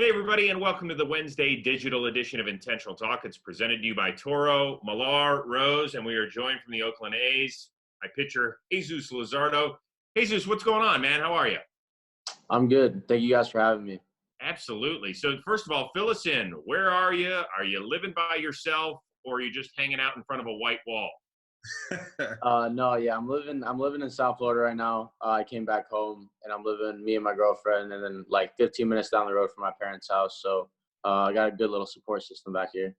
Hey, everybody, and welcome to the Wednesday digital edition of Intentional Talk. It's presented to you by Toro, Millar, Rose, and we are joined from the Oakland A's. My pitcher, Jesus Luzardo. Jesus, what's going on, man? How are you? I'm good. Thank you guys for having me. Absolutely. So, first of all, fill us in. Where are you? Are you living by yourself, or are you just hanging out in front of a white wall? No, yeah, I'm living in South Florida right now. I came back home and I'm living me and my girlfriend, and then like 15 minutes down the road from my parents' house. So I got a good little support system back here.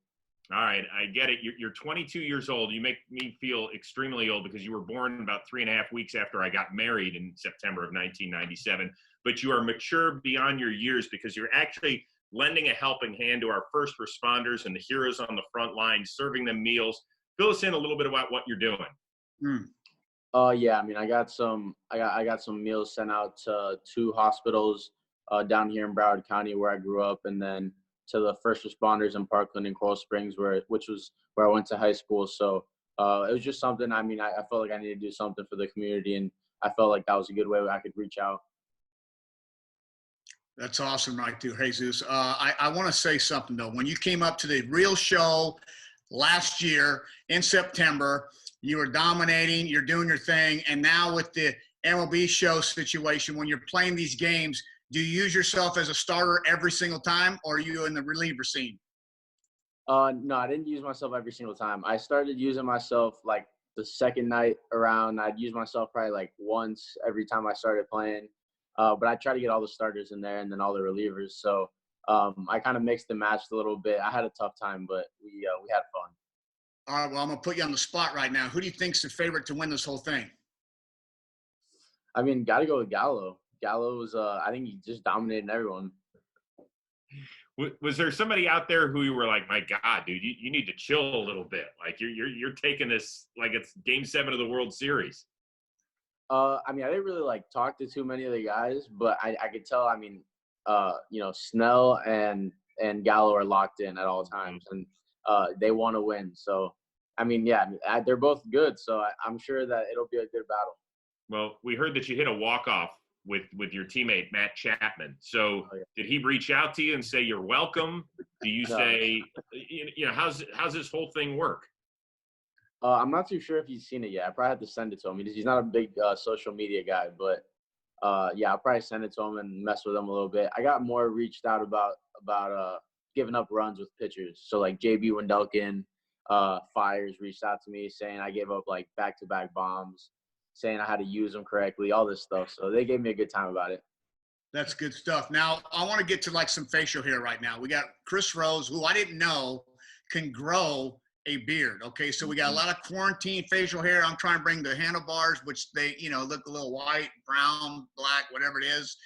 All right, I get it. You're 22 years old. You make me feel extremely old because you were born about 3.5 weeks after I got married in September of 1997. But you are mature beyond your years because you're actually lending a helping hand to our first responders and the heroes on the front line, serving them meals. Fill us in a little bit about what you're doing. Yeah, I mean, I got some meals sent out to 2 hospitals down here in Broward County where I grew up, and then to the first responders in Parkland and Coral Springs, which was where I went to high school. So it was just something. I mean, I felt like I needed to do something for the community, and I felt like that was a good way I could reach out. That's awesome, right there, Jesus. I want to say something, though. When you came up to the real show last year in September, you were dominating, you're doing your thing, and now with the MLB show situation, when you're playing these games, do you use yourself as a starter every single time, or are you in the reliever scene? No, I didn't use myself every single time. I started using myself like the second night around. I'd use myself probably like once every time I started playing. But I try to get all the starters in there and then all the relievers. So I kind of mixed and matched a little bit. I had a tough time, but we had fun. All right, well, I'm going to put you on the spot right now. Who do you think's the favorite to win this whole thing? I mean, got to go with Gallo. Gallo was, I think he just dominated everyone. Was there somebody out there who you were like, my God, dude, you need to chill a little bit? Like you're taking this like it's Game 7 of the World Series. I mean, I didn't really like talk to too many of the guys, but I could tell. I mean, Snell and Gallo are locked in at all times, and they want to win. So, I mean, yeah, they're both good. So I'm sure that it'll be a good battle. Well, we heard that you hit a walk-off with your teammate Matt Chapman. So Did he reach out to you and say you're welcome? Do you say, how's this whole thing work? I'm not too sure if he's seen it yet. I probably have to send it to him. He's not a big social media guy, but yeah, I'll probably send it to him and mess with him a little bit. I got more reached out about giving up runs with pitchers. So like JB Wendelken, Fires reached out to me saying I gave up like back-to-back bombs, saying I had to use them correctly, all this stuff. So they gave me a good time about it. That's good stuff. Now, I want to get to like some facial hair right now. We got Chris Rose, who I didn't know can grow a beard. Okay, so we got a lot of quarantine facial hair. I'm trying to bring the handlebars, which they, look a little white, brown, black, whatever it is.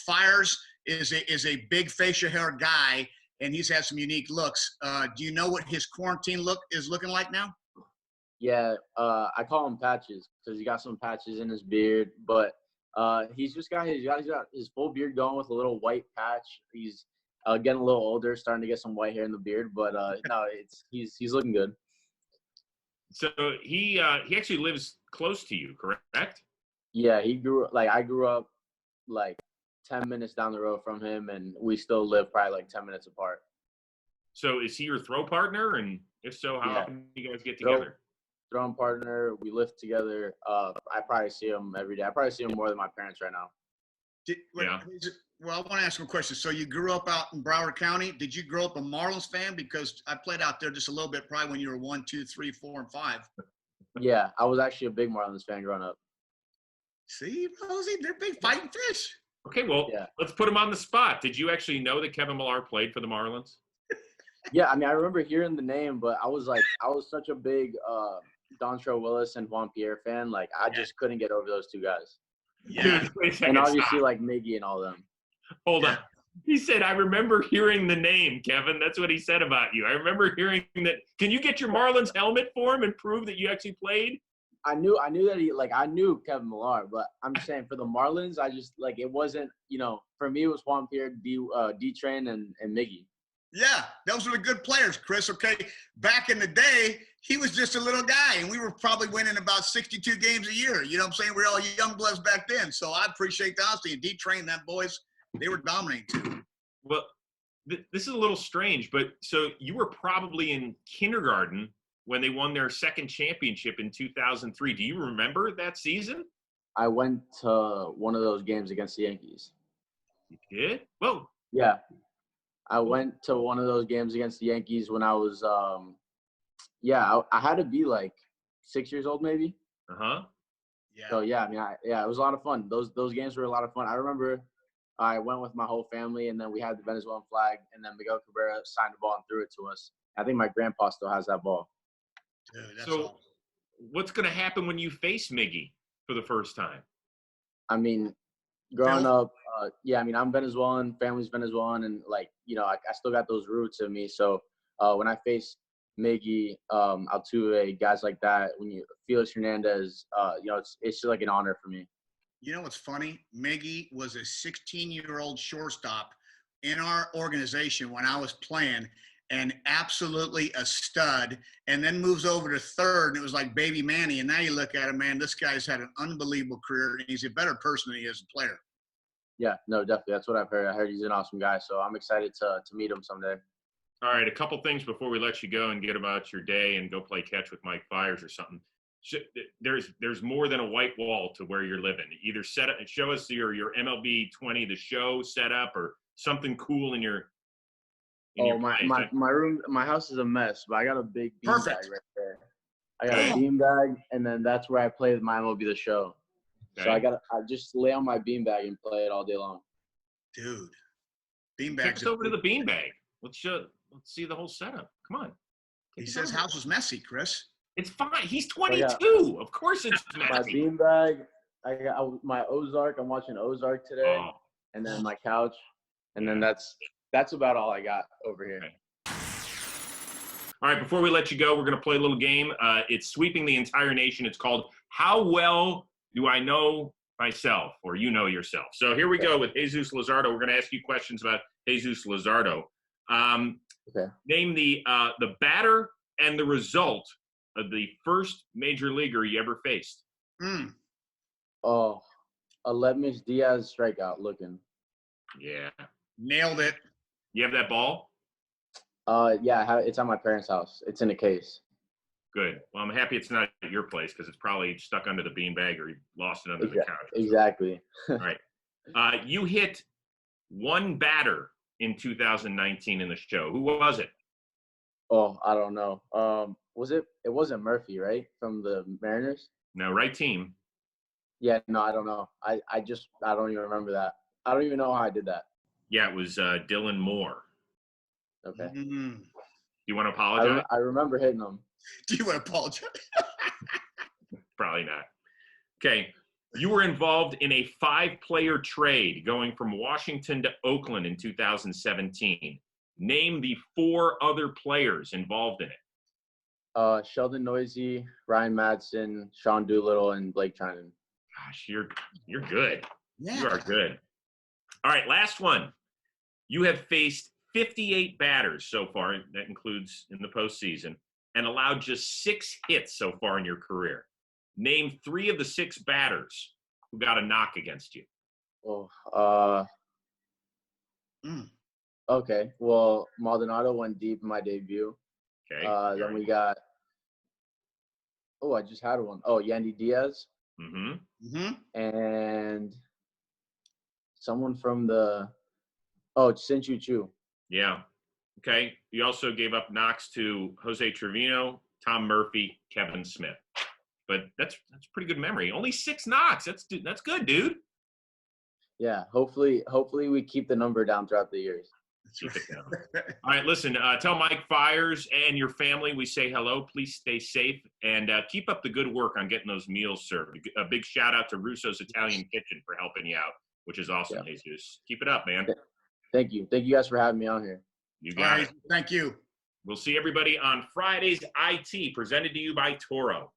Fires is a big facial hair guy, and he's had some unique looks. Do you know what his quarantine look is looking like now? Yeah, I call him Patches because he got some patches in his beard, but he's got his full beard going with a little white patch. He's getting a little older, starting to get some white hair in the beard, but no, he's looking good. So he actually lives close to you, correct? Yeah, I grew up like 10 minutes down the road from him, and we still live probably like 10 minutes apart. So is he your throw partner? And if so, how often do you guys get together? Throwing partner, we live together. I probably see him every day. I probably see him more than my parents right now. Well, I want to ask you a question. So you grew up out in Broward County. Did you grow up a Marlins fan? Because I played out there just a little bit, probably when you were 1, 2, 3, 4, and 5. Yeah, I was actually a big Marlins fan growing up. See, Rosie, they're big fighting fish. Okay, well, Let's put him on the spot. Did you actually know that Kevin Millar played for the Marlins? Yeah, I mean, I remember hearing the name, but I was such a big Dontrelle Willis and Juan Pierre fan. Like, I just couldn't get over those two guys. Yeah. And obviously, like, Miggy and all them. Hold on. He said, I remember hearing the name, Kevin. That's what he said about you. I remember hearing that. Can you get your Marlins helmet for him and prove that you actually played? I knew that I knew Kevin Millar, but I'm just saying for the Marlins, I just, like, it wasn't, for me, it was Juan Pierre, D-Train, and Miggy. Yeah, those were the good players, Chris, okay? Back in the day, he was just a little guy, and we were probably winning about 62 games a year. You know what I'm saying? We were all young bloods back then. So I appreciate the honesty. And D-Train, that boys, they were dominating too. Well, this is a little strange, but so you were probably in kindergarten when they won their second championship in 2003. Do you remember that season? I went to one of those games against the Yankees. You did? Whoa. Yeah, I went to one of those games against the Yankees when I was, I had to be like 6 years old maybe. Uh-huh. Yeah. So yeah, I mean, it was a lot of fun. Those games were a lot of fun. I remember I went with my whole family, and then we had the Venezuelan flag, and then Miguel Cabrera signed the ball and threw it to us. I think my grandpa still has that ball. Dude, that's so awesome. what's going to happen when you face Miggy for the first time? I mean, growing up, I'm Venezuelan, family's Venezuelan, and I still got those roots in me. So when I face Miggy, Altuve, guys like that, Felix Hernandez, it's just like an honor for me. You know what's funny? Miggy was a 16-year-old shortstop in our organization when I was playing, and absolutely a stud, and then moves over to third, and it was like baby Manny. And now you look at him, man, this guy's had an unbelievable career, and he's a better person than he is a player. Yeah, no, definitely. That's what I've heard. I heard he's an awesome guy, so I'm excited to meet him someday. All right, a couple things before we let you go and get about your day and go play catch with Mike Fiers or something. There's more than a white wall to where you're living. Either show us your MLB 20 the show setup or something cool in your my room, my house is a mess, but I got a big beanbag right there. I got a beanbag, and then that's where I play with my MLB the show. Okay. So I just lay on my beanbag and play it all day long. Dude, beanbag. Take us over to the beanbag. Let's see the whole setup. Come on. He says house is messy, Chris. It's fine. He's 22. Of course it's messy. My beanbag. I got my Ozark. I'm watching Ozark today, and then my couch, and then that's about all I got over here. Okay. All right. Before we let you go, we're going to play a little game. It's sweeping the entire nation. It's called How Well Do I Know Myself, or You Know Yourself. So here we go with Jesus Luzardo. We're going to ask you questions about Jesus Luzardo. Name the batter and the result of the first major leaguer you ever faced. Aledmys Diaz strikeout looking. Yeah. Nailed it. You have that ball? It's at my parents' house. It's in a case. Good. Well, I'm happy it's not at your place because it's probably stuck under the beanbag or you lost it under the couch. Exactly. All right. You hit one batter in 2019 in the show. Who was it? Oh, I don't know. It wasn't Murphy, right? From the Mariners? No, right team. Yeah, no, I don't know. I don't even remember that. I don't even know how I did that. Yeah, it was Dylan Moore. Okay. Do you want to apologize? I remember hitting him. Do you want to apologize? Probably not. Okay. You were involved in a 5-player trade going from Washington to Oakland in 2017. Name the 4 other players involved in it. Sheldon Noisy, Ryan Madsen, Sean Doolittle, and Blake Trinan. Gosh, you're good. Yeah. You are good. All right, last one. You have faced 58 batters so far, that includes in the postseason, and allowed just 6 hits so far in your career. Name 3 of the 6 batters who got a knock against you. Okay. Well, Maldonado went deep in my debut. Okay. Then we got I just had one. Yandy Diaz. And someone from Sin-Chu Chu. Yeah. Okay. You also gave up knocks to Jose Trevino, Tom Murphy, Kevin Smith. But that's pretty good memory. Only 6 knocks. That's good, dude. Yeah. Hopefully we keep the number down throughout the years. Keep it down. All right. Listen. Tell Mike Fiers and your family we say hello. Please stay safe and keep up the good work on getting those meals served. A big shout out to Russo's Italian Kitchen for helping you out, which is awesome. Yeah. Jesus, keep it up, man. Thank you. Thank you guys for having me on here. You got it. Thank you. We'll see everybody on Friday's IT, presented to you by Toro.